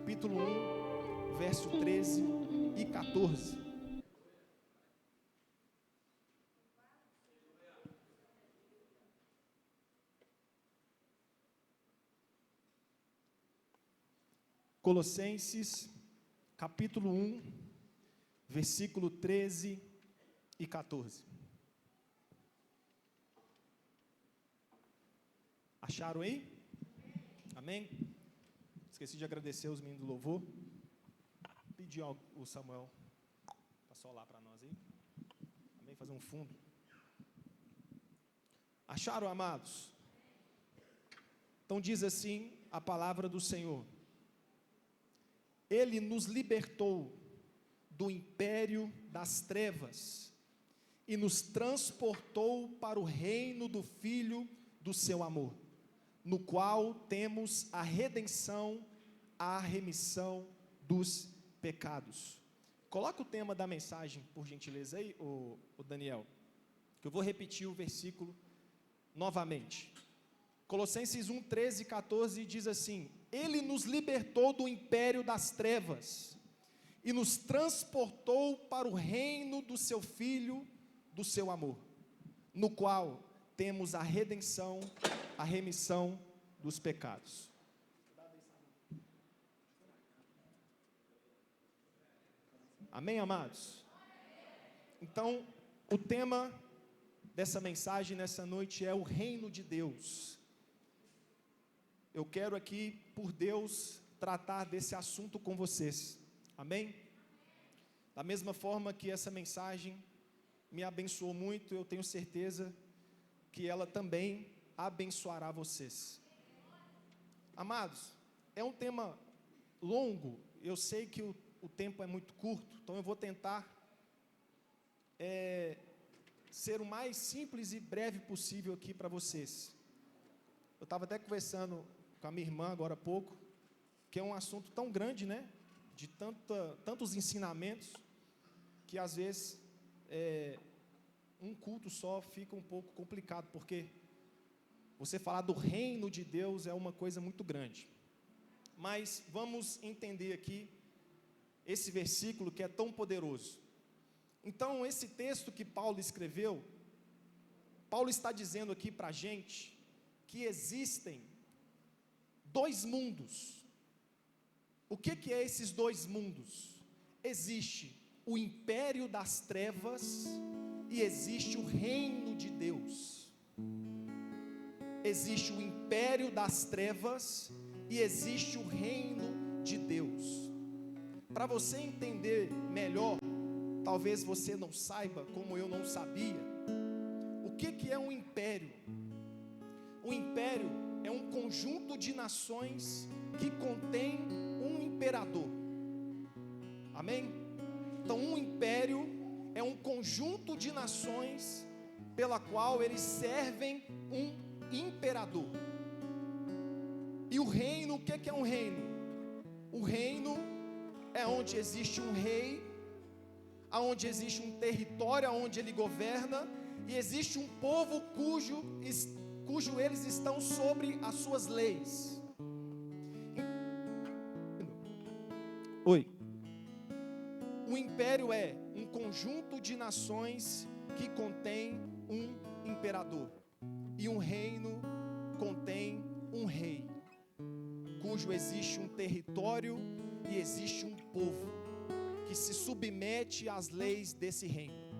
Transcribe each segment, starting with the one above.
capítulo 1, verso 13 e 14. Colossenses, capítulo 1, versículo 13 e 14. Acharam aí? Amém? Esqueci de agradecer os meninos do louvor. Pedi ao Samuel para solar para nós aí. Amém? Fazer um fundo. Acharam, amados? Então diz assim a palavra do Senhor: Ele nos libertou do império das trevas e nos transportou para o reino do Filho do seu amor, no qual temos a redenção, a remissão dos pecados. Coloca o tema da mensagem, por gentileza, aí, o Daniel, que eu vou repetir o versículo novamente. Colossenses 1, 13 e 14 diz assim: Ele nos libertou do império das trevas e nos transportou para o reino do seu Filho, do seu amor, no qual temos a redenção, a remissão dos pecados. Amém, amados? Então, o tema dessa mensagem nessa noite é o reino de Deus. Eu quero aqui, por Deus, tratar desse assunto com vocês. Amém? Da mesma forma que essa mensagem me abençoou muito, eu tenho certeza que ela também abençoará vocês. Amados, é um tema longo, eu sei que o tempo é muito curto, então eu vou tentar ser o mais simples e breve possível aqui para vocês. Eu estava até conversando com a minha irmã agora há pouco, que é um assunto tão grande, né? De tantos ensinamentos, que às vezes um culto só fica um pouco complicado, porque você falar do reino de Deus é uma coisa muito grande. Mas vamos entender aqui esse versículo que é tão poderoso. Então, esse texto que Paulo escreveu, Paulo está dizendo aqui para a gente que existem dois mundos. O que é esses dois mundos? Existe o império das trevas e existe o reino de Deus. Existe o império das trevas e existe o reino de Deus. Para você entender melhor, talvez você não saiba, como eu não sabia, o que é um império? O império é um conjunto de nações que contém um imperador. Amém? Então, um império é um conjunto de nações pela qual eles servem um imperador. E o reino, o que é um reino? O reino é onde existe um rei, onde existe um território onde ele governa, e existe um povo cujo eles estão sobre as suas leis. O império é um conjunto de nações que contém um imperador, e um reino contém um rei, cujo existe um território e existe um povo que se submete às leis desse reino.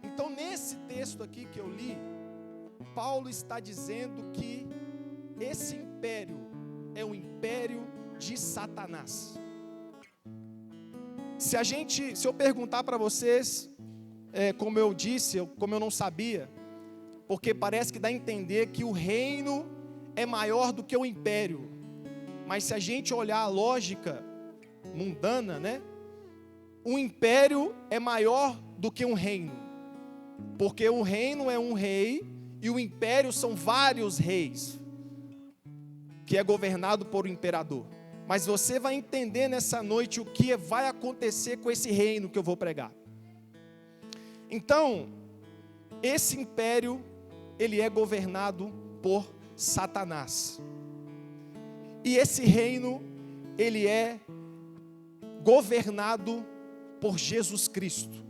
Então, nesse texto aqui que eu li, Paulo está dizendo que esse império é o império de Satanás. Se eu perguntar para vocês, como eu disse, como eu não sabia, porque parece que dá a entender que o reino é maior do que o império, mas se a gente olhar a lógica mundana, né? O império é maior do que um reino, porque o reino é um rei e o império são vários reis, que é governado por um imperador. Mas você vai entender nessa noite o que vai acontecer com esse reino que eu vou pregar. Então, esse império, ele é governado por Satanás. E esse reino, ele é governado por Jesus Cristo.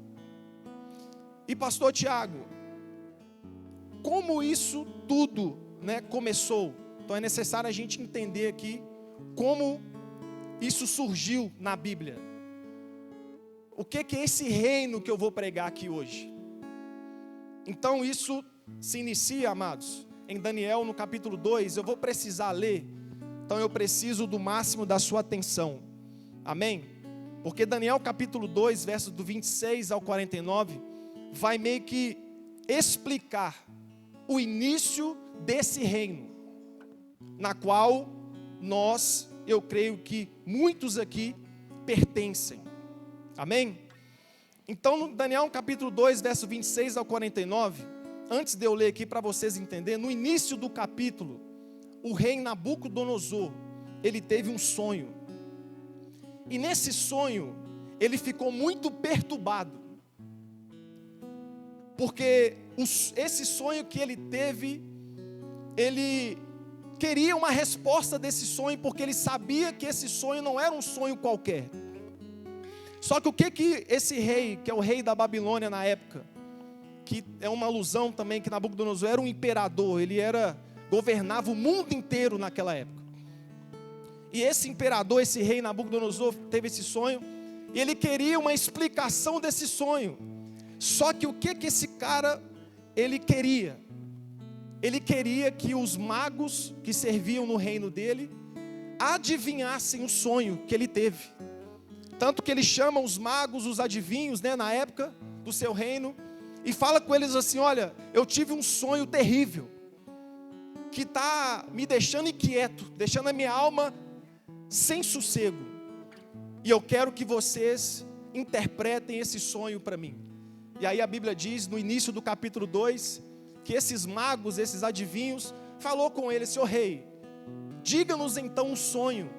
E pastor Tiago, como isso tudo, começou? Então é necessário a gente entender aqui como isso surgiu na Bíblia. O que é esse reino que eu vou pregar aqui hoje? Então isso se inicia, amados, em Daniel no capítulo 2, eu vou precisar ler, então eu preciso do máximo da sua atenção, amém? Porque Daniel capítulo 2, versos do 26 ao 49, vai meio que explicar o início desse reino, na qual eu creio que muitos aqui pertencem, amém? Então no Daniel capítulo 2, verso 26 ao 49, antes de eu ler aqui para vocês entenderem, no início do capítulo, o rei Nabucodonosor, ele teve um sonho. E nesse sonho, ele ficou muito perturbado. Porque esse sonho que ele teve, ele queria uma resposta desse sonho, porque ele sabia que esse sonho não era um sonho qualquer. Só que o que esse rei, que é o rei da Babilônia na época, que é uma alusão também que Nabucodonosor era um imperador, ele governava o mundo inteiro naquela época. E esse imperador, esse rei Nabucodonosor teve esse sonho, e ele queria uma explicação desse sonho. Só que o que esse cara, ele queria? Ele queria que os magos que serviam no reino dele, adivinhassem o sonho que ele teve. Tanto que ele chama os magos, os adivinhos, na época do seu reino, e fala com eles assim: olha, eu tive um sonho terrível, que está me deixando inquieto, deixando a minha alma sem sossego, e eu quero que vocês interpretem esse sonho para mim. E aí a Bíblia diz, no início do capítulo 2, que esses magos, esses adivinhos, falou com ele: Senhor rei, diga-nos então um sonho,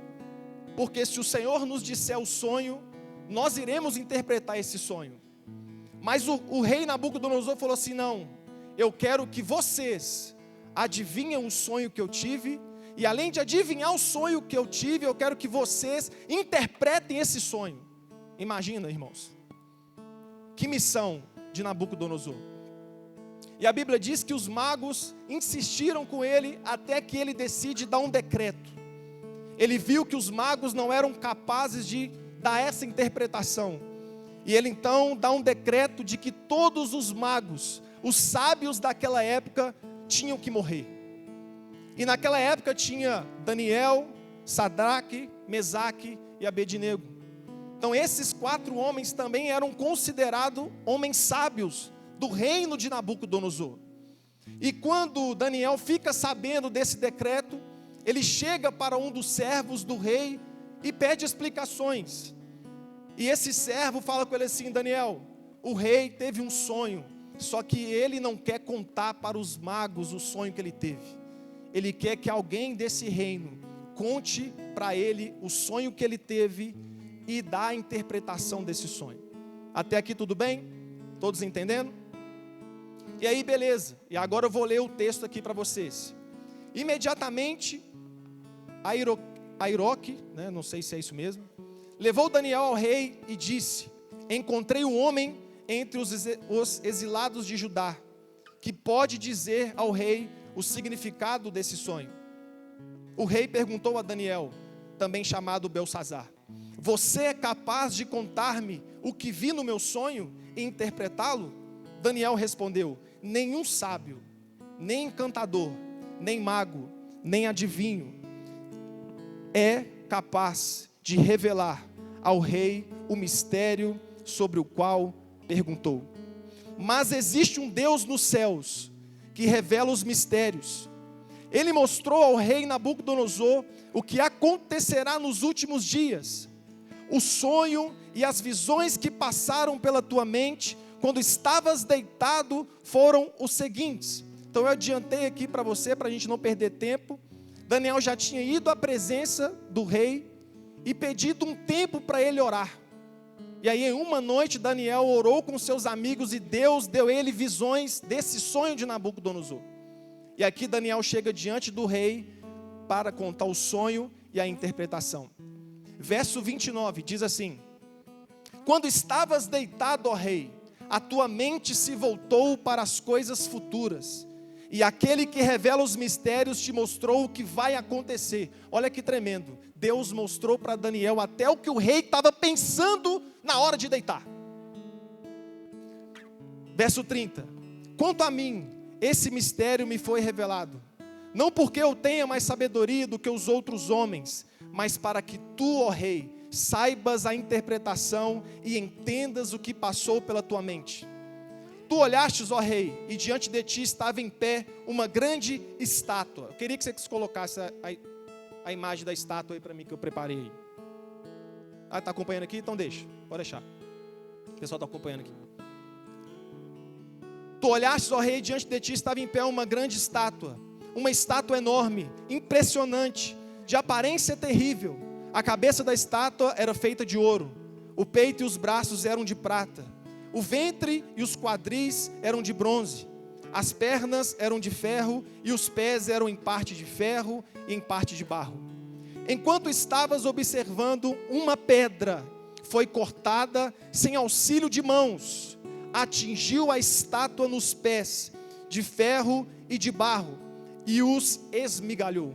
porque se o Senhor nos disser o sonho, nós iremos interpretar esse sonho. Mas o rei Nabucodonosor falou assim: não, eu quero que vocês adivinhem o sonho que eu tive, e além de adivinhar o sonho que eu tive, eu quero que vocês interpretem esse sonho. Imagina, irmãos, que missão de Nabucodonosor. E a Bíblia diz que os magos insistiram com ele até que ele decide dar um decreto. Ele viu que os magos não eram capazes de dar essa interpretação, e ele então dá um decreto de que todos os magos, os sábios daquela época, tinham que morrer. E naquela época tinha Daniel, Sadraque, Mesaque e Abednego. Então esses 4 homens também eram considerados homens sábios do reino de Nabucodonosor. E quando Daniel fica sabendo desse decreto, ele chega para um dos servos do rei e pede explicações. E esse servo fala com ele assim: Daniel, o rei teve um sonho, só que ele não quer contar para os magos o sonho que ele teve. Ele quer que alguém desse reino conte para ele o sonho que ele teve e dá a interpretação desse sonho. Até aqui tudo bem? Todos entendendo? E aí beleza, e agora eu vou ler o texto aqui para vocês. Imediatamente Airoque, não sei se é isso mesmo, levou Daniel ao rei e disse: encontrei um homem entre os exilados de Judá, que pode dizer ao rei o significado desse sonho. O rei perguntou a Daniel, também chamado Beltsazar: você é capaz de contar-me o que vi no meu sonho e interpretá-lo? Daniel respondeu: nenhum sábio, nem encantador, nem mago, nem adivinho é capaz de revelar ao rei o mistério sobre o qual perguntou. Mas existe um Deus nos céus que revela os mistérios. Ele mostrou ao rei Nabucodonosor o que acontecerá nos últimos dias. O sonho e as visões que passaram pela tua mente quando estavas deitado foram os seguintes. Então eu adiantei aqui para você, para a gente não perder tempo. Daniel já tinha ido à presença do rei e pedido um tempo para ele orar. E aí em uma noite Daniel orou com seus amigos e Deus deu ele visões desse sonho de Nabucodonosor. E aqui Daniel chega diante do rei para contar o sonho e a interpretação. Verso 29 diz assim: quando estavas deitado, ó rei, a tua mente se voltou para as coisas futuras, e aquele que revela os mistérios te mostrou o que vai acontecer. Olha que tremendo, Deus mostrou para Daniel até o que o rei estava pensando na hora de deitar. Verso 30, quanto a mim, esse mistério me foi revelado, não porque eu tenha mais sabedoria do que os outros homens, mas para que tu, ó rei, saibas a interpretação e entendas o que passou pela tua mente. Tu olhastes, ó rei, e diante de ti estava em pé uma grande estátua. Eu queria que você colocasse a imagem da estátua aí para mim, que eu preparei. Ah, está acompanhando aqui? Então deixa, pode deixar. O pessoal está acompanhando aqui. Tu olhastes, ó rei, e diante de ti estava em pé uma grande estátua. Uma estátua enorme, impressionante, de aparência terrível. A cabeça da estátua era feita de ouro, o peito e os braços eram de prata, o ventre e os quadris eram de bronze, as pernas eram de ferro e os pés eram em parte de ferro e em parte de barro. Enquanto estavas observando, uma pedra foi cortada sem auxílio de mãos, atingiu a estátua nos pés, de ferro e de barro, e os esmigalhou.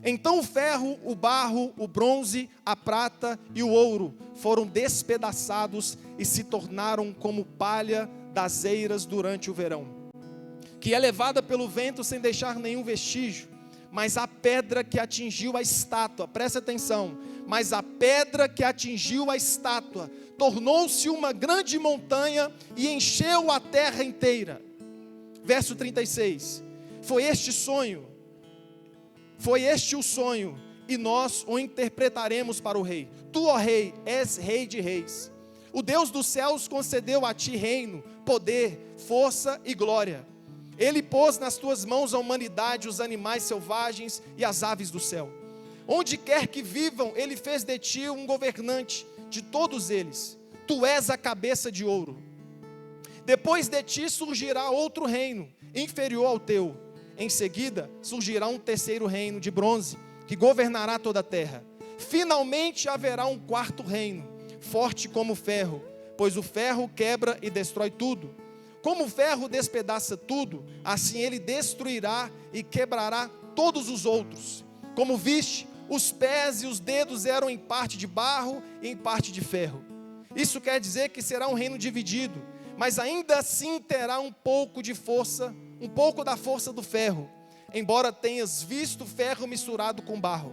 Então o ferro, o barro, o bronze, a prata e o ouro foram despedaçados e se tornaram como palha das eiras durante o verão, que é levada pelo vento sem deixar nenhum vestígio. Mas a pedra que atingiu a estátua, presta atenção, mas a pedra que atingiu a estátua tornou-se uma grande montanha e encheu a terra inteira. Verso 36, foi este o sonho, e nós o interpretaremos para o rei. Tu, ó rei, és rei de reis. O Deus dos céus concedeu a ti reino, poder, força e glória. Ele pôs nas tuas mãos a humanidade, os animais selvagens e as aves do céu. Onde quer que vivam, ele fez de ti um governante de todos eles. Tu és a cabeça de ouro. Depois de ti surgirá outro reino, inferior ao teu. Em seguida, surgirá um terceiro reino de bronze, que governará toda a terra. Finalmente haverá um quarto reino, forte como o ferro, pois o ferro quebra e destrói tudo. Como o ferro despedaça tudo, assim ele destruirá e quebrará todos os outros. Como viste, os pés e os dedos eram em parte de barro e em parte de ferro. Isso quer dizer que será um reino dividido, mas ainda assim terá um pouco de força, um pouco da força do ferro, embora tenhas visto ferro misturado com barro.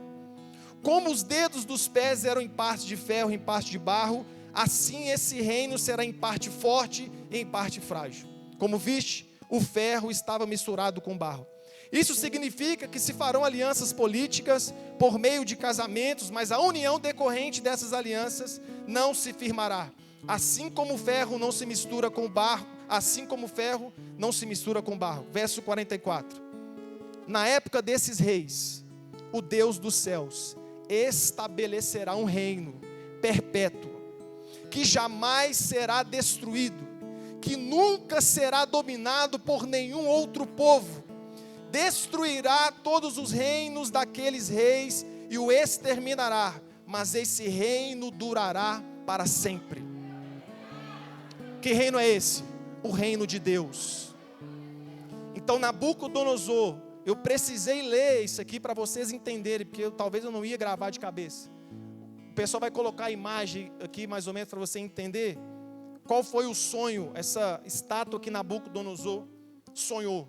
Como os dedos dos pés eram em parte de ferro e em parte de barro, assim esse reino será em parte forte e em parte frágil. Como viste, o ferro estava misturado com barro. Isso significa que se farão alianças políticas por meio de casamentos, mas a união decorrente dessas alianças não se firmará. Assim como o ferro não se mistura com o barro, assim como o ferro não se mistura com o barro. Verso 44. Na época desses reis, o Deus dos céus estabelecerá um reino perpétuo, que jamais será destruído, que nunca será dominado por nenhum outro povo. Destruirá todos os reinos daqueles reis e o exterminará, mas esse reino durará para sempre. Que reino é esse? O reino de Deus. Então Nabucodonosor, eu precisei ler isso aqui para vocês entenderem, porque talvez eu não ia gravar de cabeça. O pessoal vai colocar a imagem aqui mais ou menos para você entender qual foi o sonho, essa estátua que Nabucodonosor sonhou.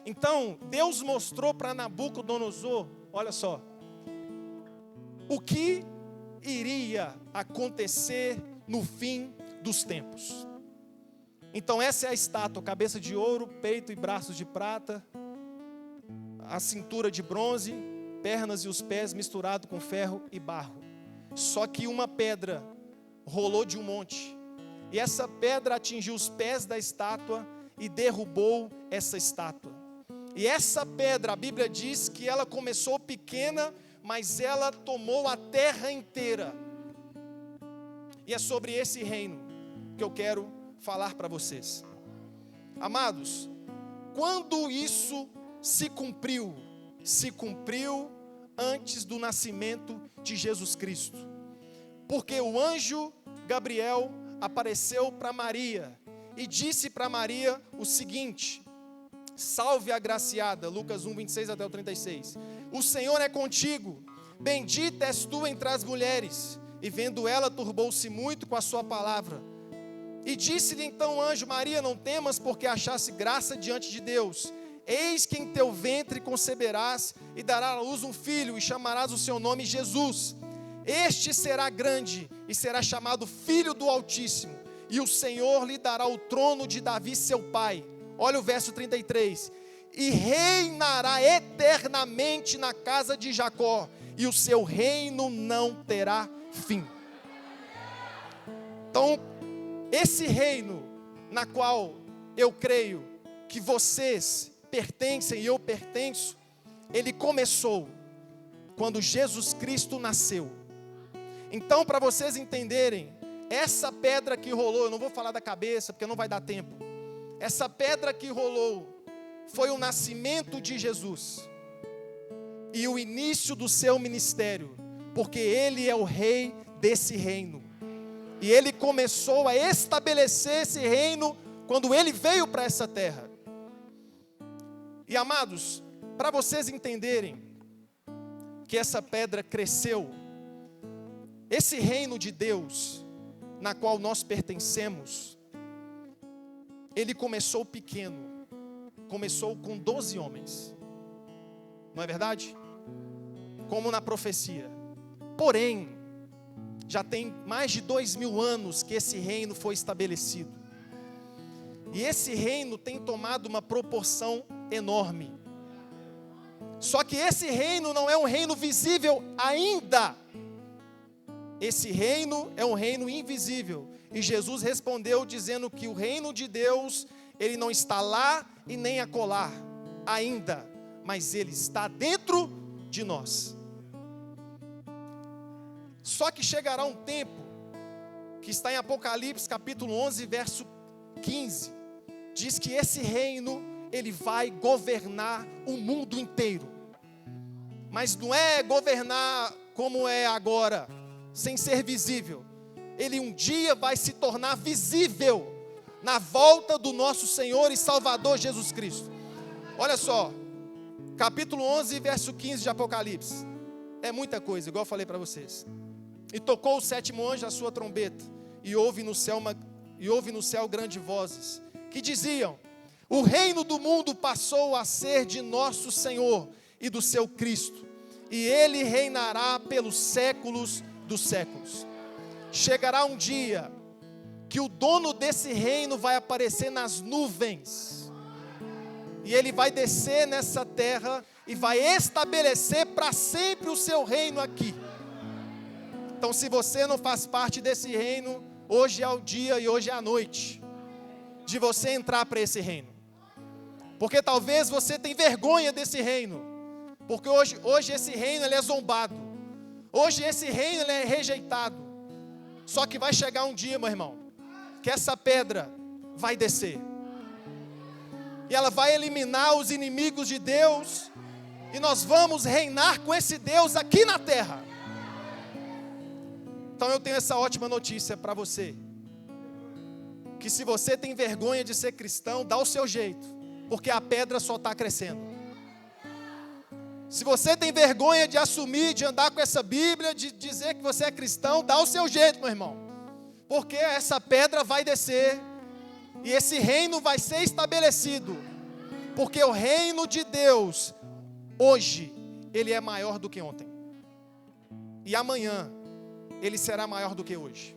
Então Deus mostrou para Nabucodonosor, olha só, o que iria acontecer no fim dos tempos. Então essa é a estátua, cabeça de ouro, peito e braços de prata, a cintura de bronze, pernas e os pés misturados com ferro e barro. Só que uma pedra rolou de um monte, e essa pedra atingiu os pés da estátua e derrubou essa estátua. E essa pedra, a Bíblia diz que ela começou pequena, mas ela tomou a terra inteira. E é sobre esse reino que eu quero falar para vocês. Amados, quando isso se cumpriu antes do nascimento de Jesus Cristo. Porque o anjo Gabriel apareceu para Maria e disse para Maria o seguinte: salve a agraciada, Lucas 1, 26 até o 36. O Senhor é contigo, bendita és tu entre as mulheres. E vendo ela, turbou-se muito com a sua palavra. E disse-lhe então o anjo: Maria, não temas, porque achaste graça diante de Deus. Eis que em teu ventre conceberás e darás à luz um filho, e chamarás o seu nome Jesus. Este será grande e será chamado Filho do Altíssimo. E o Senhor lhe dará o trono de Davi seu pai. Olha o verso 33. E reinará eternamente na casa de Jacó, e o seu reino não terá fim. Então, esse reino na qual eu creio que vocês pertencem e eu pertenço, ele começou quando Jesus Cristo nasceu. Então, para vocês entenderem, essa pedra que rolou, eu não vou falar da cabeça porque não vai dar tempo. Essa pedra que rolou foi o nascimento de Jesus e o início do seu ministério, porque ele é o rei desse reino. E ele começou a estabelecer esse reino quando ele veio para essa terra. E amados, para vocês entenderem que essa pedra cresceu, esse reino de Deus, na qual nós pertencemos, ele começou pequeno, começou com 12 homens, não é verdade? Como na profecia. Porém, já tem mais de 2000 anos que esse reino foi estabelecido, e esse reino tem tomado uma proporção enorme. Só que esse reino não é um reino visível ainda. Esse reino é um reino invisível. E Jesus respondeu dizendo que o reino de Deus, ele não está lá e nem acolá ainda, mas ele está dentro de nós. Só que chegará um tempo, que está em Apocalipse capítulo 11, verso 15, diz que esse reino, ele vai governar o mundo inteiro. Mas não é governar como é agora, sem ser visível. Ele um dia vai se tornar visível na volta do nosso Senhor e Salvador Jesus Cristo. Olha só, capítulo 11, verso 15 de Apocalipse. É muita coisa, igual eu falei para vocês. E tocou o sétimo anjo a sua trombeta, e houve no céu grandes vozes, que diziam: o reino do mundo passou a ser de nosso Senhor e do seu Cristo, e ele reinará pelos séculos dos séculos. Chegará um dia que o dono desse reino vai aparecer nas nuvens, e ele vai descer nessa terra e vai estabelecer para sempre o seu reino aqui. Então, se você não faz parte desse reino, hoje é o dia e hoje é a noite de você entrar para esse reino. Porque talvez você tenha vergonha desse reino, porque hoje esse reino ele é zombado, hoje esse reino ele é rejeitado. Só que vai chegar um dia, meu irmão, que essa pedra vai descer, e ela vai eliminar os inimigos de Deus, e nós vamos reinar com esse Deus aqui na terra. Então eu tenho essa ótima notícia para você, que se você tem vergonha de ser cristão, dá o seu jeito, porque a pedra só está crescendo. Se você tem vergonha de assumir, de andar com essa Bíblia, de dizer que você é cristão, dá o seu jeito, meu irmão, porque essa pedra vai descer, e esse reino vai ser estabelecido, porque o reino de Deus, hoje, ele é maior do que ontem, e amanhã, ele será maior do que hoje.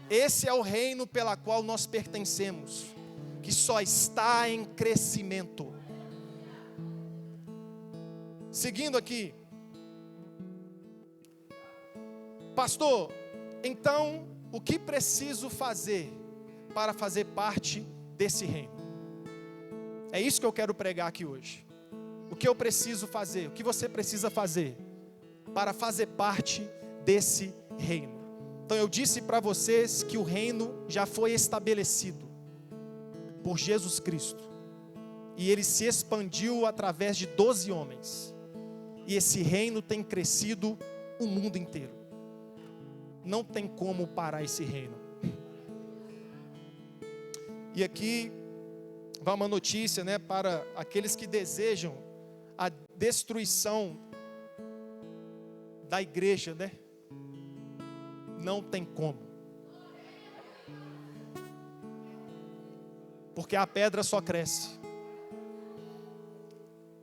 Esse é o reino pela qual nós pertencemos, que só está em crescimento. Seguindo aqui, pastor, então o que preciso fazer para fazer parte desse reino? É isso que eu quero pregar aqui hoje. O que eu preciso fazer, o que você precisa fazer para fazer parte desse reino? Então eu disse para vocês que o reino já foi estabelecido por Jesus Cristo, e ele se expandiu através de 12 homens, E esse reino tem crescido o mundo inteiro. Não tem como parar esse reino. E aqui vai uma notícia, né, para aqueles que desejam a destruição da igreja, né? Não tem como. Porque a pedra só cresce.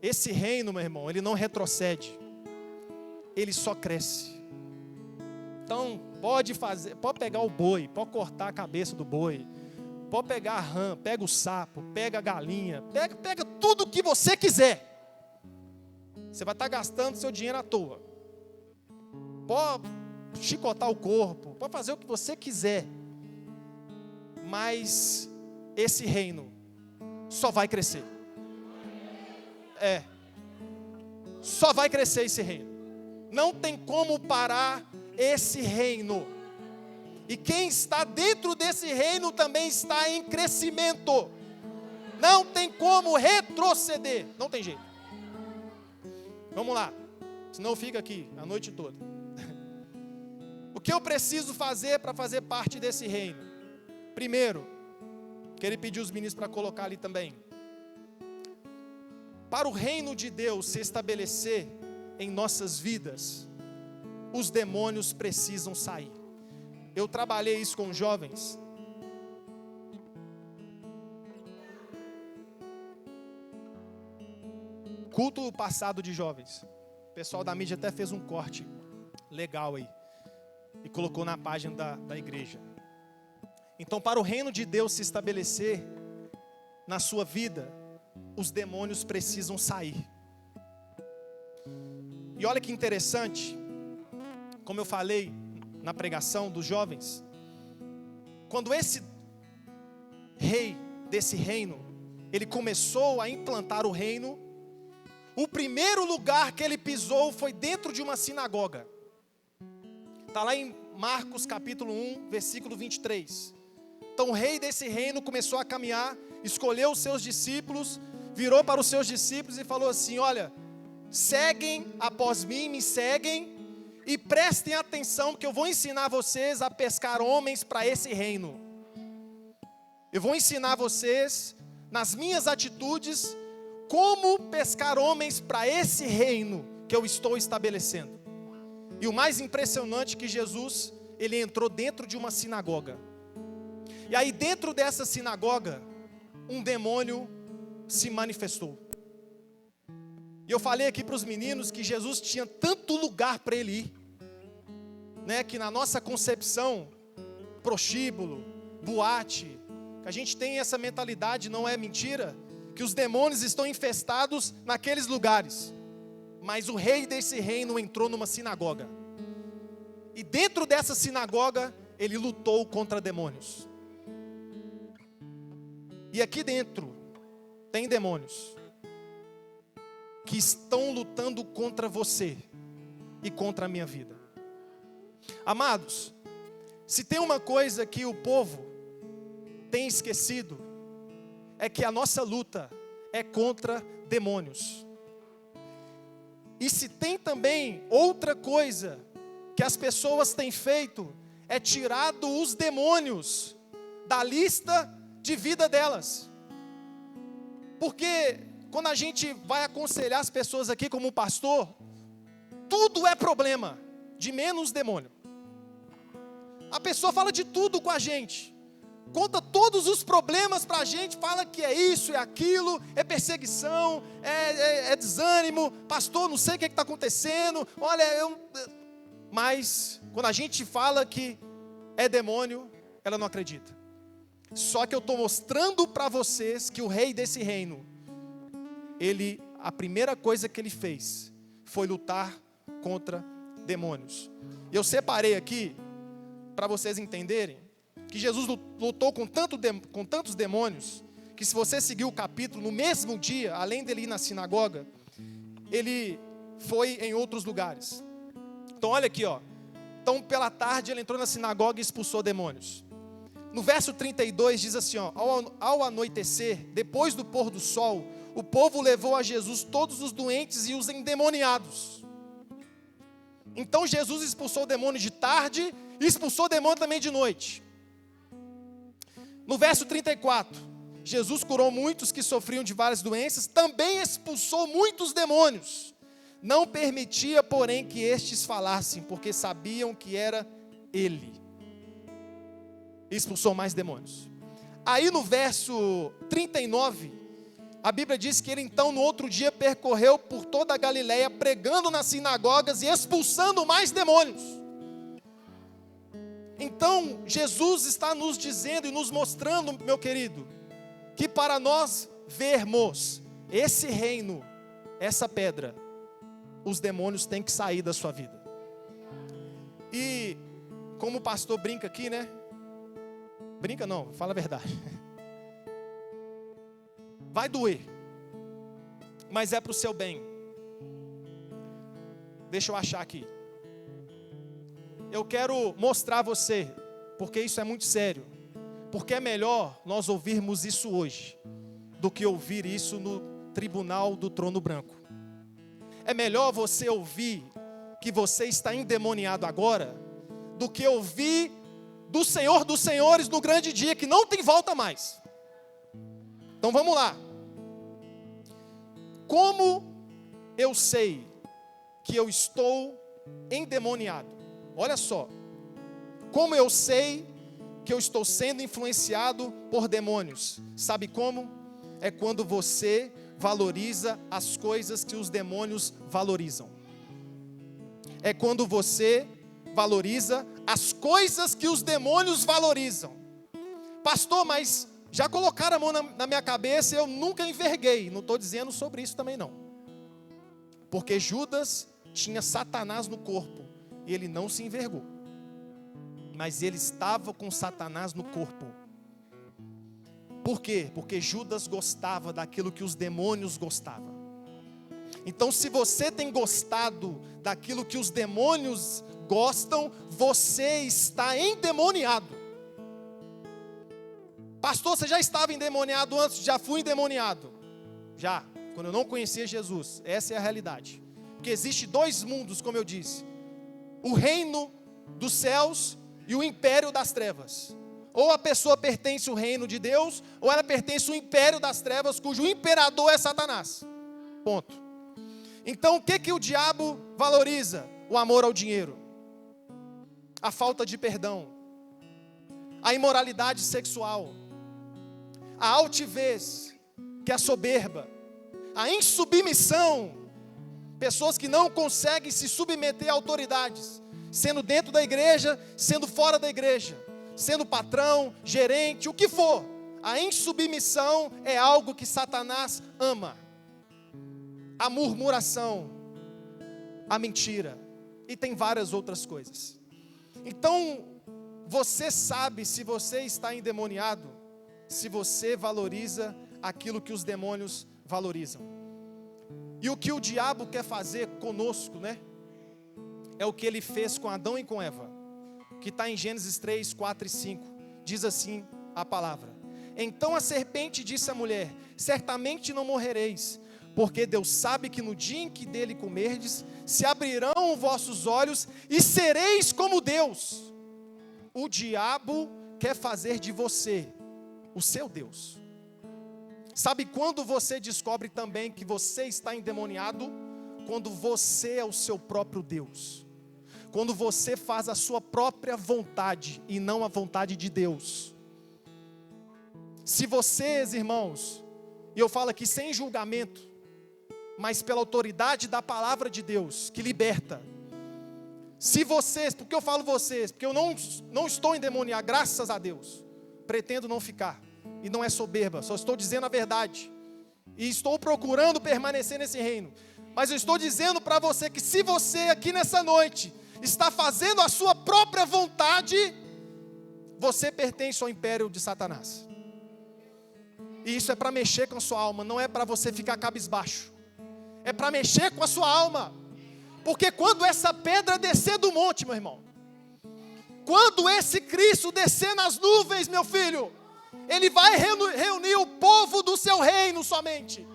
Esse reino, meu irmão, ele não retrocede. Ele só cresce. Então, pode pegar o boi, pode cortar a cabeça do boi, pode pegar a rã, pega o sapo, pega a galinha, pega tudo o que você quiser. Você vai estar gastando seu dinheiro à toa. Pode chicotar o corpo, pode fazer o que você quiser. Mas esse reino só vai crescer. Só vai crescer esse reino. Não tem como parar esse reino. E quem está dentro desse reino também está em crescimento. Não tem como retroceder. Não tem jeito. Vamos lá. Senão fica aqui a noite toda. O que eu preciso fazer para fazer parte desse reino? Primeiro, que ele pediu os meninos para colocar ali também. Para o reino de Deus se estabelecer em nossas vidas, os demônios precisam sair. Eu trabalhei isso com jovens. Culto passado de jovens. O pessoal da mídia até fez um corte legal aí e colocou na página da igreja. Então, para o reino de Deus se estabelecer na sua vida, os demônios precisam sair. E olha que interessante, como eu falei na pregação dos jovens, quando esse rei desse reino, ele começou a implantar o reino, o primeiro lugar que ele pisou foi dentro de uma sinagoga. Está lá em Marcos capítulo 1, versículo 23. Então o rei desse reino começou a caminhar, escolheu os seus discípulos, virou para os seus discípulos e falou assim: olha, seguem após mim, me seguem, e prestem atenção, porque eu vou ensinar vocês a pescar homens para esse reino. Eu vou ensinar vocês, nas minhas atitudes, como pescar homens para esse reino que eu estou estabelecendo. E o mais impressionante é que Jesus, ele entrou dentro de uma sinagoga. E aí dentro dessa sinagoga, um demônio se manifestou. E eu falei aqui para os meninos que Jesus tinha tanto lugar para ele ir, né, que na nossa concepção, prostíbulo, boate, que a gente tem essa mentalidade, não é mentira, que os demônios estão infestados naqueles lugares. Mas o rei desse reino entrou numa sinagoga. E dentro dessa sinagoga, ele lutou contra demônios. E aqui dentro, tem demônios que estão lutando contra você e contra a minha vida. Amados, se tem uma coisa que o povo tem esquecido, é que a nossa luta é contra demônios. E se tem também outra coisa que as pessoas têm feito, é tirado os demônios da lista de vida delas. Porque quando a gente vai aconselhar as pessoas aqui como pastor, tudo é problema, de menos demônio. A pessoa fala de tudo com a gente, conta todos os problemas para a gente, fala que é isso, é aquilo, é perseguição, é desânimo, pastor, não sei o que está acontecendo, olha, mas quando a gente fala que é demônio, ela não acredita. Só que eu estou mostrando para vocês que o rei desse reino, a primeira coisa que ele fez foi lutar contra demônios. E eu separei aqui, para vocês entenderem, que Jesus lutou com tantos demônios, que se você seguir o capítulo, no mesmo dia, além dele ir na sinagoga, ele foi em outros lugares. Então olha aqui, ó. Então pela tarde ele entrou na sinagoga e expulsou demônios. No verso 32 diz assim, ó: ao anoitecer, depois do pôr do sol, o povo levou a Jesus todos os doentes e os endemoniados. Então Jesus expulsou o demônio de tarde e expulsou o demônio também de noite. No verso 34, Jesus curou muitos que sofriam de várias doenças, também expulsou muitos demônios. Não permitia, porém, que estes falassem, porque sabiam que era Ele. Expulsou mais demônios. Aí no verso 39, a Bíblia diz que ele então no outro dia percorreu por toda a Galileia, pregando nas sinagogas e expulsando mais demônios. Então Jesus está nos dizendo e nos mostrando, meu querido, que para nós vermos esse reino, essa pedra, os demônios têm que sair da sua vida. E como o pastor brinca aqui, né? Brinca não, fala a verdade. Vai doer, mas é para o seu bem. Deixa eu achar aqui. Eu quero mostrar a você, porque isso é muito sério. Porque é melhor nós ouvirmos isso hoje, do que ouvir isso no tribunal do trono branco. É melhor você ouvir que você está endemoniado agora, do que ouvir do Senhor dos Senhores no grande dia, que não tem volta mais. Então vamos lá. Como eu sei que eu estou endemoniado? Olha só. Como eu sei que eu estou sendo influenciado por demônios? Sabe como? É quando você valoriza as coisas que os demônios valorizam. É quando você valoriza as coisas que os demônios valorizam. Pastor, mas já colocaram a mão na minha cabeça e eu nunca enverguei. Não estou dizendo sobre isso também não. Porque Judas tinha Satanás no corpo e ele não se envergou. Mas ele estava com Satanás no corpo. Por quê? Porque Judas gostava daquilo que os demônios gostavam. Então, se você tem gostado daquilo que os demônios gostam, você está endemoniado. Pastor, você já estava endemoniado antes? Já fui endemoniado. Já, quando eu não conhecia Jesus. Essa é a realidade. Porque existe dois mundos, como eu disse. O reino dos céus e o império das trevas. Ou a pessoa pertence ao reino de Deus, ou ela pertence ao império das trevas, cujo imperador é Satanás. Ponto. Então o que o diabo valoriza? O amor ao dinheiro, a falta de perdão, a imoralidade sexual, a altivez, que é a soberba, a insubmissão, pessoas que não conseguem se submeter a autoridades, sendo dentro da igreja, sendo fora da igreja, sendo patrão, gerente, o que for. A insubmissão é algo que Satanás ama. A murmuração, a mentira, e tem várias outras coisas. Então, você sabe se você está endemoniado, se você valoriza aquilo que os demônios valorizam. E o que o diabo quer fazer conosco, né? É o que ele fez com Adão e com Eva, que está em Gênesis 3, 4 e 5, diz assim a palavra: então a serpente disse à mulher: certamente não morrereis, porque Deus sabe que no dia em que dele comerdes, se abrirão os vossos olhos e sereis como Deus. O diabo quer fazer de você o seu Deus. Sabe quando você descobre também que você está endemoniado? Quando você é o seu próprio Deus. Quando você faz a sua própria vontade e não a vontade de Deus. Se vocês, irmãos, e eu falo aqui sem julgamento, mas pela autoridade da palavra de Deus, que liberta. Se vocês, por que eu falo vocês? Porque eu não estou endemoniado, graças a Deus. Pretendo não ficar. E não é soberba, só estou dizendo a verdade. E estou procurando permanecer nesse reino. Mas eu estou dizendo para você que se você aqui nessa noite está fazendo a sua própria vontade, você pertence ao império de Satanás. E isso é para mexer com a sua alma, não é para você ficar cabisbaixo. É para mexer com a sua alma. Porque quando essa pedra descer do monte, meu irmão, quando esse Cristo descer nas nuvens, meu filho, Ele vai reunir o povo do seu reino somente.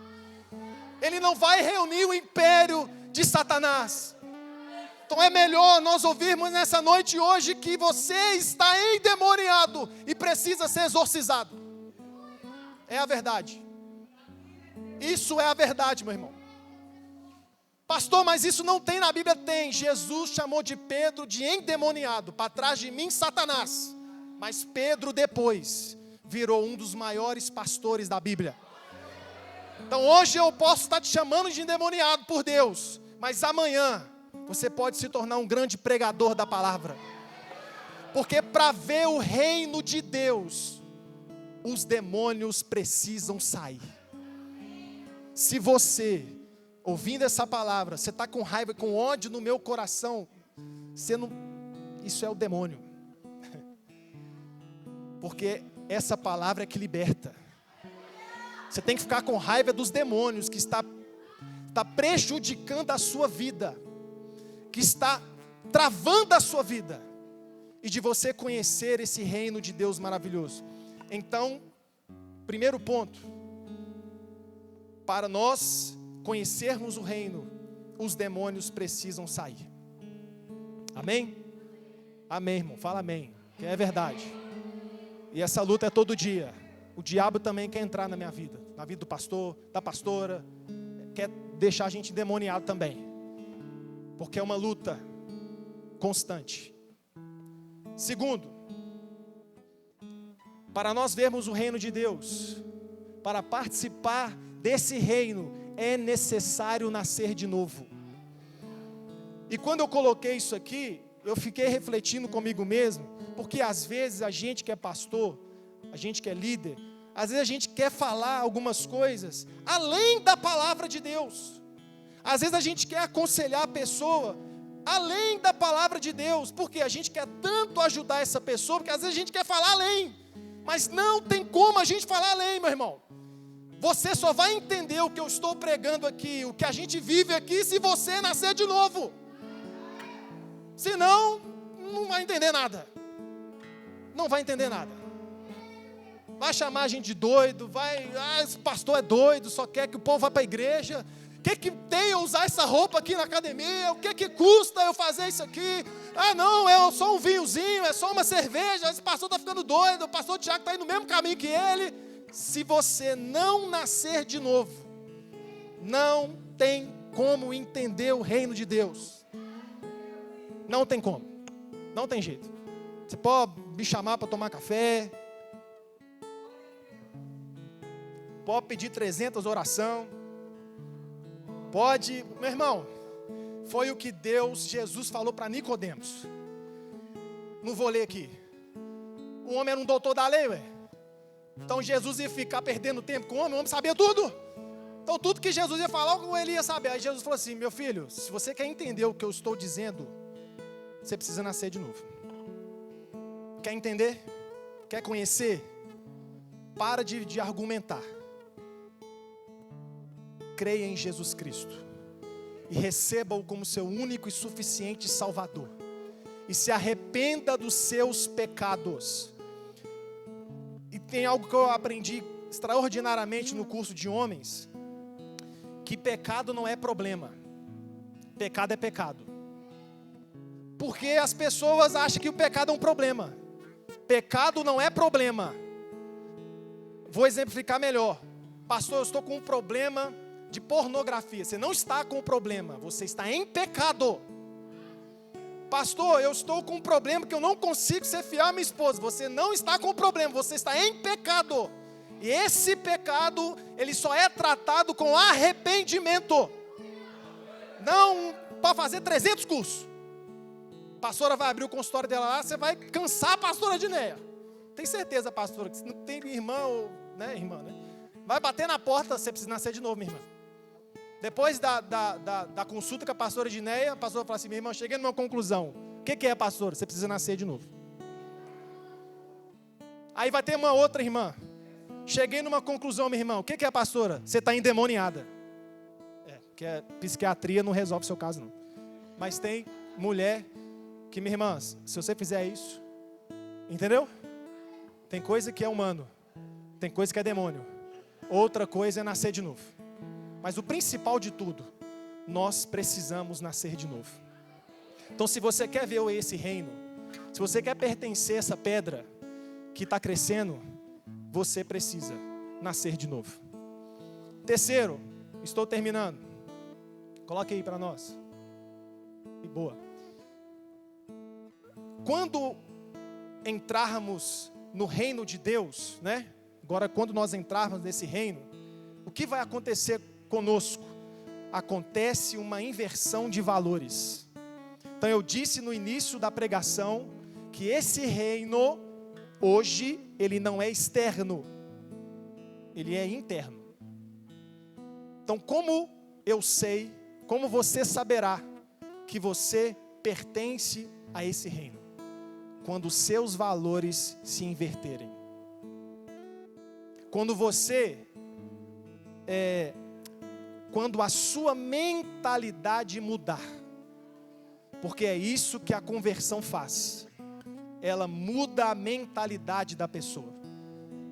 Ele não vai reunir o império de Satanás. Então é melhor nós ouvirmos nessa noite hoje que você está endemoniado e precisa ser exorcizado. É a verdade. Isso é a verdade, meu irmão. Pastor, mas isso não tem na Bíblia? Tem. Jesus chamou de Pedro de endemoniado. Para trás de mim, Satanás. Mas Pedro depois virou um dos maiores pastores da Bíblia. Então hoje eu posso estar te chamando de endemoniado por Deus, mas amanhã você pode se tornar um grande pregador da palavra. Porque para ver o reino de Deus, os demônios precisam sair. Se você, ouvindo essa palavra, você está com raiva, com ódio no meu coração, isso é o demônio. Porque essa palavra é que liberta. Você tem que ficar com raiva dos demônios que está prejudicando a sua vida, que está travando a sua vida, e de você conhecer esse reino de Deus maravilhoso. Então, primeiro ponto, para nós conhecermos o reino, os demônios precisam sair. Amém? Amém, irmão, fala amém, que é verdade. E essa luta é todo dia. O diabo também quer entrar na minha vida, na vida do pastor, da pastora, quer deixar a gente endemoniado também, porque é uma luta constante. Segundo, para nós vermos o reino de Deus, para participar desse reino, é necessário nascer de novo. E quando eu coloquei isso aqui, eu fiquei refletindo comigo mesmo, porque às vezes a gente que é pastor, a gente que é líder, às vezes a gente quer falar algumas coisas além da palavra de Deus. Às vezes a gente quer aconselhar a pessoa além da palavra de Deus, porque a gente quer tanto ajudar essa pessoa, porque às vezes a gente quer falar além, mas não tem como a gente falar além, meu irmão. Você só vai entender o que eu estou pregando aqui, o que a gente vive aqui, se você nascer de novo. Senão, não vai entender nada. Não vai entender nada. Vai chamar a gente de doido, esse pastor é doido, só quer que o povo vá para a igreja. O que tem eu usar essa roupa aqui na academia? O que custa eu fazer isso aqui? Não, é só um vinhozinho, é só uma cerveja, esse pastor está ficando doido, o pastor Tiago está indo no mesmo caminho que ele. Se você não nascer de novo, não tem como entender o reino de Deus. Não tem como, não tem jeito. Você pode me chamar para tomar café, pode pedir 300 oração, pode, meu irmão, foi o que Jesus falou para Nicodemos. Não vou ler aqui. O homem era um doutor da lei, ué. Então Jesus ia ficar perdendo tempo com o homem sabia tudo. Então tudo que Jesus ia falar, ele ia saber. Aí Jesus falou assim: meu filho, se você quer entender o que eu estou dizendo, você precisa nascer de novo. Quer entender? Quer conhecer? Para de argumentar. Creia em Jesus Cristo e receba-o como seu único e suficiente Salvador, e se arrependa dos seus pecados. E tem algo que eu aprendi extraordinariamente no curso de homens, que pecado não é problema, pecado é pecado. Porque as pessoas acham que o pecado é um problema. Pecado não é problema. Vou exemplificar melhor. Pastor, eu estou com um problema de pornografia. Você não está com um problema, você está em pecado. Pastor, eu estou com um problema que eu não consigo ser fiel à minha esposa. Você não está com um problema, você está em pecado. E esse pecado, ele só é tratado com arrependimento. Não para fazer 300 cursos. A pastora vai abrir o consultório dela lá, você vai cansar a pastora Dineia. Tem certeza, pastora, que se não tem irmã, irmã, vai bater na porta, você precisa nascer de novo, minha irmã. Depois da consulta com a pastora Dineia, a pastora fala assim: minha irmã, cheguei numa conclusão. O que é, pastora? Você precisa nascer de novo. Aí vai ter uma outra irmã. Cheguei numa conclusão, minha irmã. O que é, pastora? Você está endemoniada. Porque a psiquiatria não resolve o seu caso, não. Mas tem mulher que, minha irmã, se você fizer isso, entendeu? Tem coisa que é humano, tem coisa que é demônio. Outra coisa é nascer de novo. Mas o principal de tudo, nós precisamos nascer de novo. Então, se você quer ver esse reino, se você quer pertencer a essa pedra que está crescendo, você precisa nascer de novo. Terceiro, estou terminando. Coloque aí para nós. E boa. Quando entrarmos no reino de Deus, né? Agora, quando nós entrarmos nesse reino, o que vai acontecer conosco? Acontece uma inversão de valores. Então, eu disse no início da pregação que esse reino, hoje, ele não é externo, ele é interno. Então, como eu sei, como você saberá que você pertence a esse reino? Quando os seus valores se inverterem. Quando quando a sua mentalidade mudar. Porque é isso que a conversão faz. Ela muda a mentalidade da pessoa.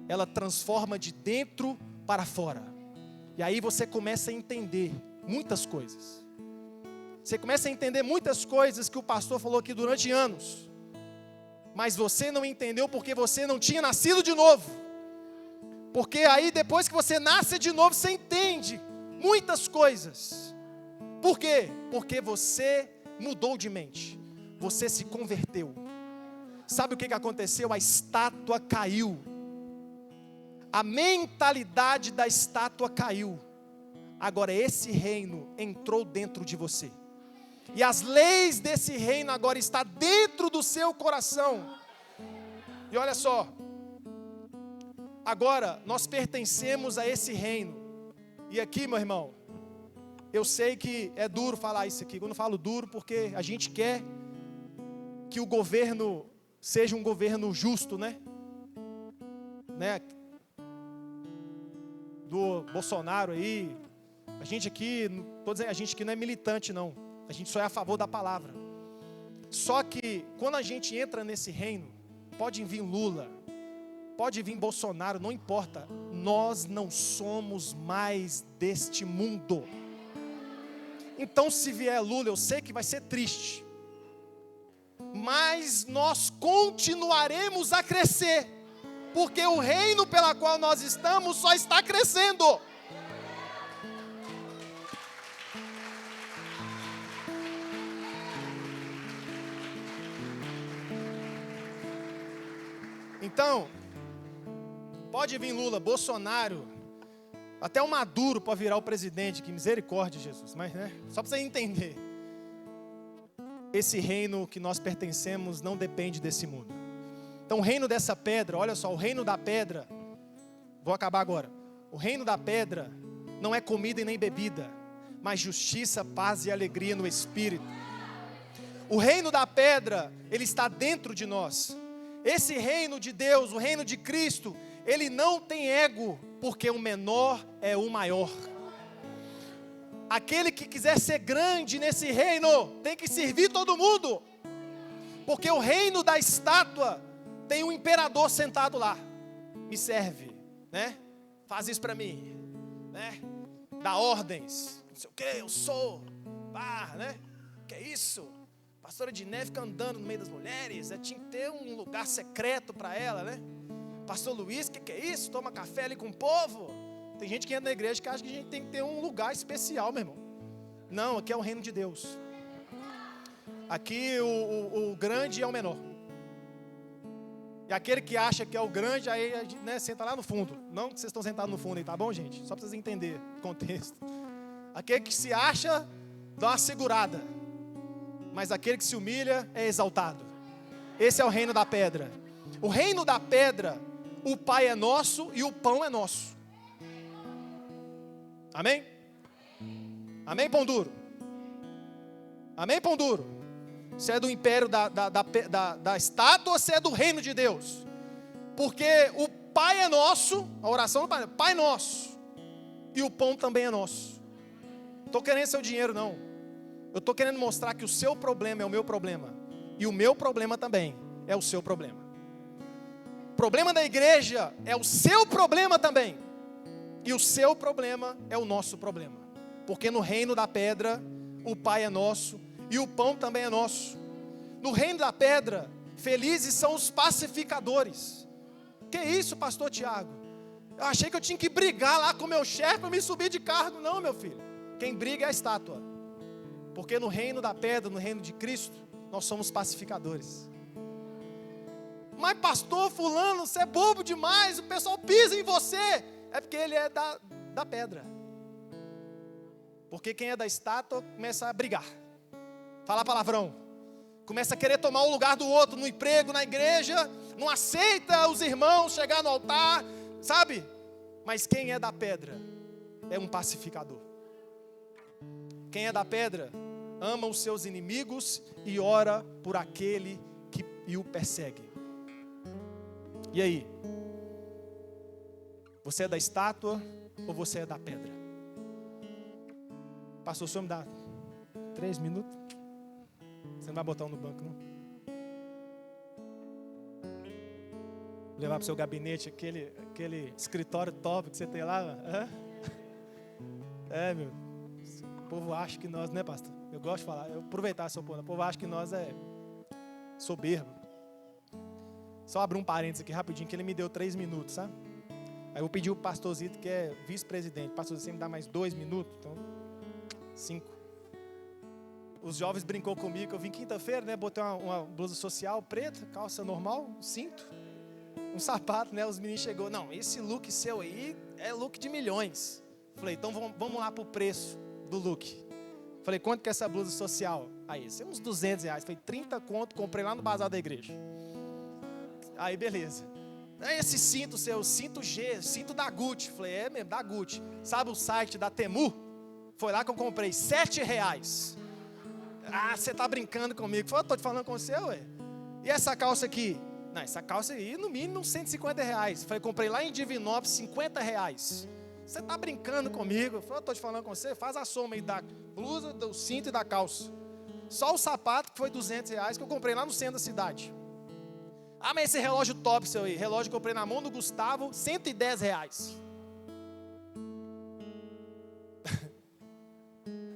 Ela transforma de dentro para fora. E aí você começa a entender muitas coisas. Você começa a entender muitas coisas que o pastor falou aqui durante anos. Mas você não entendeu porque você não tinha nascido de novo. Porque aí depois que você nasce de novo, você entende muitas coisas. Por quê? Porque você mudou de mente. Você se converteu. Sabe o que aconteceu? A estátua caiu. A mentalidade da estátua caiu. Agora esse reino entrou dentro de você. E as leis desse reino agora estão dentro do seu coração. E olha só. Agora nós pertencemos a esse reino. E aqui, meu irmão, eu sei que é duro falar isso aqui. Eu não falo duro porque a gente quer que o governo seja um governo justo, né? Do Bolsonaro aí. A gente aqui, estou dizendo, a gente aqui não é militante não. A gente só é a favor da palavra. Só que quando a gente entra nesse reino, pode vir Lula, pode vir Bolsonaro, não importa. Nós não somos mais deste mundo. Então se vier Lula, eu sei que vai ser triste. Mas nós continuaremos a crescer. Porque o reino pela qual nós estamos só está crescendo. Então, pode vir Lula, Bolsonaro, até o Maduro pode virar o presidente, que misericórdia, Jesus, mas só para você entender. Esse reino que nós pertencemos não depende desse mundo. Então o reino dessa pedra, olha só, o reino da pedra, vou acabar agora. O reino da pedra não é comida e nem bebida, mas justiça, paz e alegria no Espírito. O reino da pedra, ele está dentro de nós. Esse reino de Deus, o reino de Cristo, ele não tem ego, porque o menor é o maior. Aquele que quiser ser grande nesse reino, tem que servir todo mundo. Porque o reino da estátua tem um imperador sentado lá. Me serve, né? Faz isso para mim, né? Dá ordens. Não sei o que, eu sou. Né? Que é isso? Pastora Diné fica andando no meio das mulheres. Tinha que ter um lugar secreto para ela, né? Pastor Luiz, que é isso? Toma café ali com o povo. Tem gente que entra na igreja que acha que a gente tem que ter um lugar especial, meu irmão. Não, aqui é o reino de Deus. Aqui o grande é o menor. E aquele que acha que é o grande, aí senta lá no fundo. Não que vocês estão sentados no fundo aí, tá bom, gente? Só para vocês entenderem o contexto. Aquele que se acha, dá uma segurada. Mas aquele que se humilha é exaltado. Esse é o reino da pedra. O reino da pedra, o Pai é nosso e o pão é nosso. Amém? Amém, pão duro? Amém, pão duro? Você é do império da estátua ou você é do reino de Deus? Porque o Pai é nosso, a oração do Pai, Pai nosso, e o pão também é nosso. Não estou querendo seu dinheiro não. Eu estou querendo mostrar que o seu problema é o meu problema. E o meu problema também é o seu problema. O problema da igreja é o seu problema também. E o seu problema é o nosso problema. Porque no reino da pedra, o Pai é nosso e o pão também é nosso. No reino da pedra, felizes são os pacificadores. Que isso, pastor Tiago? Eu achei que eu tinha que brigar lá com o meu chefe para me subir de cargo. Não, meu filho. Quem briga é a estátua. Porque no reino da pedra, no reino de Cristo, nós somos pacificadores. Mas pastor fulano, você é bobo demais, o pessoal pisa em você. É porque ele é da pedra. Porque quem é da estátua começa a brigar, falar palavrão, começa a querer tomar o lugar do outro no emprego, na igreja, não aceita os irmãos chegar no altar, sabe? Mas quem é da pedra é um pacificador. Quem é da pedra ama os seus inimigos e ora por aquele que o persegue. E aí? Você é da estátua ou você é da pedra? Pastor, o senhor me dá 3 minutos? Você não vai botar um no banco, não? Vou levar para o seu gabinete aquele escritório top que você tem lá. Meu. O povo acha que nós, né, pastor? Eu gosto de falar, eu aproveitar essa oportunidade. O povo acha que nós é soberbo. Só abrir um parênteses aqui rapidinho, que ele me deu 3 minutos, sabe? Aí eu vou pedir o pastorzito, que é vice-presidente. Pastorzito, você me dá mais 2 minutos? Então, 5. Os jovens brincou comigo, que eu vim quinta-feira, né? Botei uma blusa social preta, calça normal, um cinto, um sapato, né? Os meninos chegou, não, esse look seu aí é look de milhões. Falei, então vamos lá pro preço do look. Falei, quanto que é essa blusa social? Aí, isso é uns R$200. Falei, 30 conto, comprei lá no bazar da igreja. Aí, beleza. Esse cinto seu, cinto G, cinto da Gucci. Falei, é mesmo, da Gucci. Sabe o site da Temu? Foi lá que eu comprei, R$7. Ah, você tá brincando comigo. Falei, eu tô te falando com você, ué. E essa calça aqui? Não, essa calça aí, no mínimo, R$150. Falei, comprei lá em Divinópolis, R$50. Você tá brincando comigo? Falei, eu tô te falando com você, faz a soma aí da blusa, do cinto e da calça. Só o sapato, que foi R$200, que eu comprei lá no centro da cidade. Ah, mas esse relógio top seu aí, relógio que eu comprei na mão do Gustavo, R$110.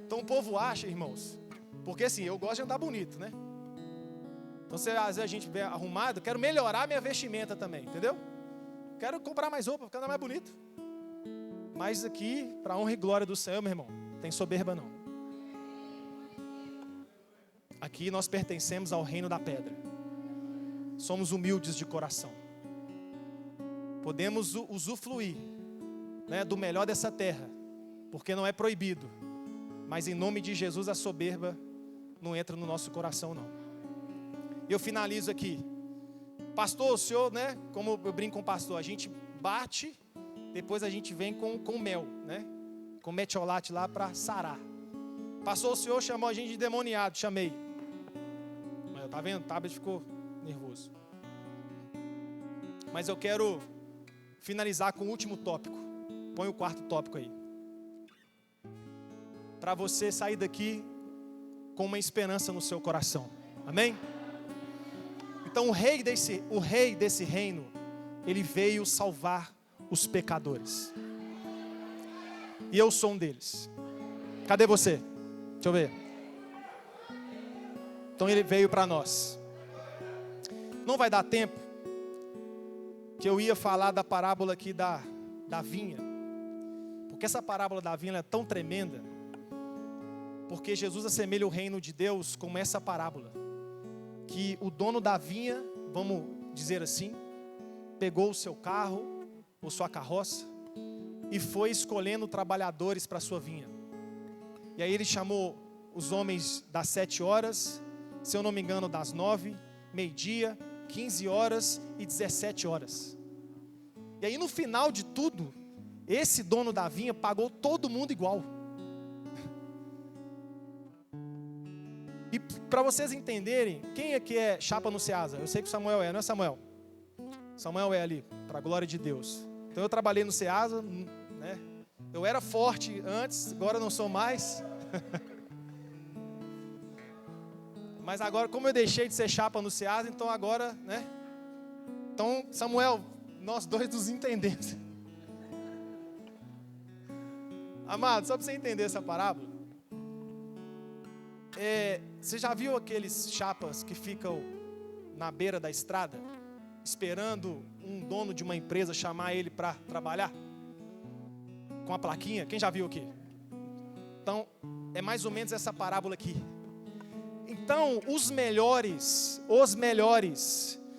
Então o povo acha, irmãos, porque assim, eu gosto de andar bonito, né? Então se às vezes a gente vem arrumado, quero melhorar minha vestimenta também, entendeu? Quero comprar mais roupa, quero andar mais bonito. Mas aqui, para honra e glória do Senhor, meu irmão, tem soberba não. Aqui nós pertencemos ao reino da pedra. Somos humildes de coração. Podemos usufruir, né, do melhor dessa terra, porque não é proibido. Mas em nome de Jesus a soberba não entra no nosso coração não. E eu finalizo aqui. Pastor, o senhor, né, como eu brinco com o pastor, a gente bate, depois a gente vem com mel, né? Com metiolate lá para sarar. Pastor, o senhor chamou a gente de demoniado, chamei. Mas tá vendo? O tablet ficou nervoso. Mas eu quero finalizar com o último tópico. Põe o 4º tópico aí. Para você sair daqui com uma esperança no seu coração. Amém? Então o rei desse reino, ele veio salvar os pecadores. E eu sou um deles. Cadê você? Deixa eu ver. Então ele veio para nós. Não vai dar tempo, que eu ia falar da parábola aqui da vinha. Porque essa parábola da vinha é tão tremenda. Porque Jesus assemelha o reino de Deus como essa parábola. Que o dono da vinha, vamos dizer assim, pegou o seu carro, ou sua carroça, e foi escolhendo trabalhadores para a sua vinha. E aí ele chamou os homens das 7 horas, se eu não me engano das 9, meio-dia, 15 horas e 17 horas. E aí no final de tudo, esse dono da vinha pagou todo mundo igual. E para vocês entenderem, quem é que é chapa no Ceasa? Eu sei que o Samuel não é Samuel? Samuel é ali, para a glória de Deus. Então eu trabalhei no Ceasa, né? Eu era forte antes, agora não sou mais. Mas agora, como eu deixei de ser chapa no Ceasa, então agora, né? Então, Samuel, nós dois nos entendemos. Amado, só para você entender essa parábola, você já viu aqueles chapas que ficam na beira da estrada, esperando um dono de uma empresa chamar ele para trabalhar? Com a plaquinha, quem já viu aqui? Então, é mais ou menos essa parábola aqui. Então, os melhores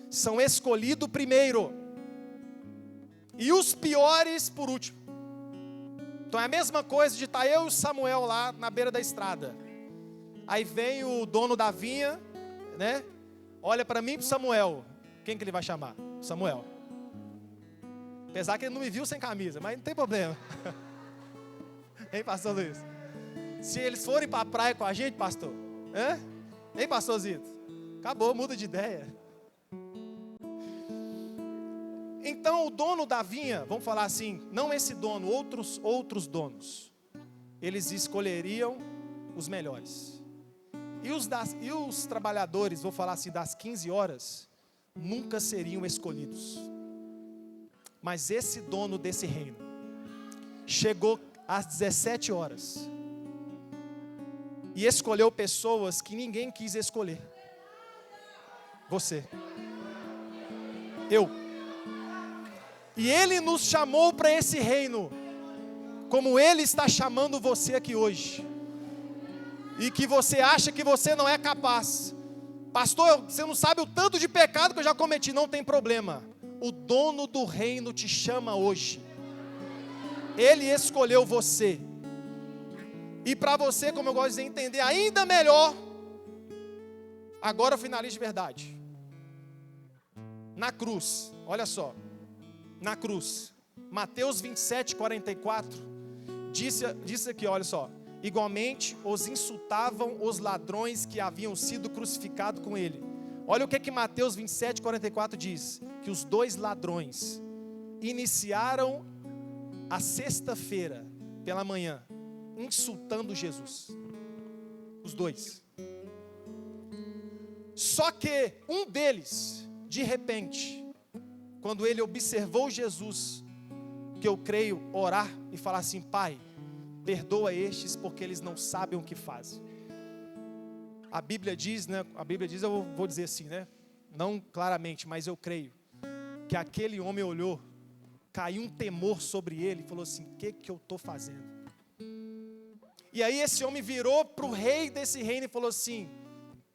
são escolhidos primeiro, e os piores por último. Então é a mesma coisa de estar eu e o Samuel lá na beira da estrada. Aí vem o dono da vinha, né? Olha para mim e para o Samuel. Quem que ele vai chamar? Samuel. Apesar que ele não me viu sem camisa, mas não tem problema. Hein, pastor Luiz? Se eles forem para a praia com a gente, pastor, hein, pastorzito? Acabou, muda de ideia. Então o dono da vinha, vamos falar assim, não esse dono, outros donos, eles escolheriam os melhores. E os trabalhadores, vou falar assim, das 15 horas, nunca seriam escolhidos. Mas esse dono desse reino chegou às 17 horas e escolheu pessoas que ninguém quis escolher. Você. Eu. E Ele nos chamou para esse reino, como Ele está chamando você aqui hoje. E que você acha que você não é capaz. Pastor, você não sabe o tanto de pecado que eu já cometi. Não tem problema. O dono do reino te chama hoje. Ele escolheu você. E para você, como eu gosto de entender ainda melhor, agora eu finalizo de verdade. Na cruz, olha só. Na cruz, Mateus 27, 44, disse aqui, olha só. Igualmente, os insultavam os ladrões que haviam sido crucificados com ele. Olha o que Mateus 27, 44 diz. Que os dois ladrões iniciaram a sexta-feira, pela manhã, insultando Jesus. Os dois. Só que um deles, de repente, quando ele observou Jesus, que eu creio, orar e falar assim: Pai, perdoa estes porque eles não sabem o que fazem. A Bíblia diz, né? A Bíblia diz, eu vou dizer assim, né? Não claramente, mas eu creio que aquele homem olhou, caiu um temor sobre ele e falou assim: o que eu estou fazendo? E aí esse homem virou para o rei desse reino e falou assim: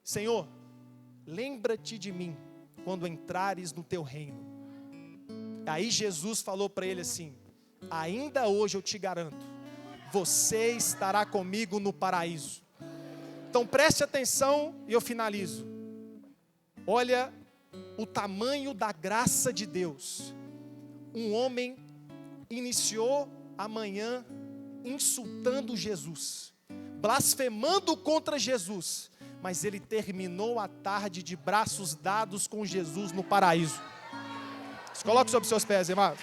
Senhor, lembra-te de mim quando entrares no teu reino. Aí Jesus falou para ele assim: ainda hoje eu te garanto, você estará comigo no paraíso. Então preste atenção e eu finalizo. Olha o tamanho da graça de Deus. Um homem iniciou a manhã insultando Jesus, blasfemando contra Jesus, mas ele terminou a tarde de braços dados com Jesus no paraíso. Se coloque sobre seus pés, irmão.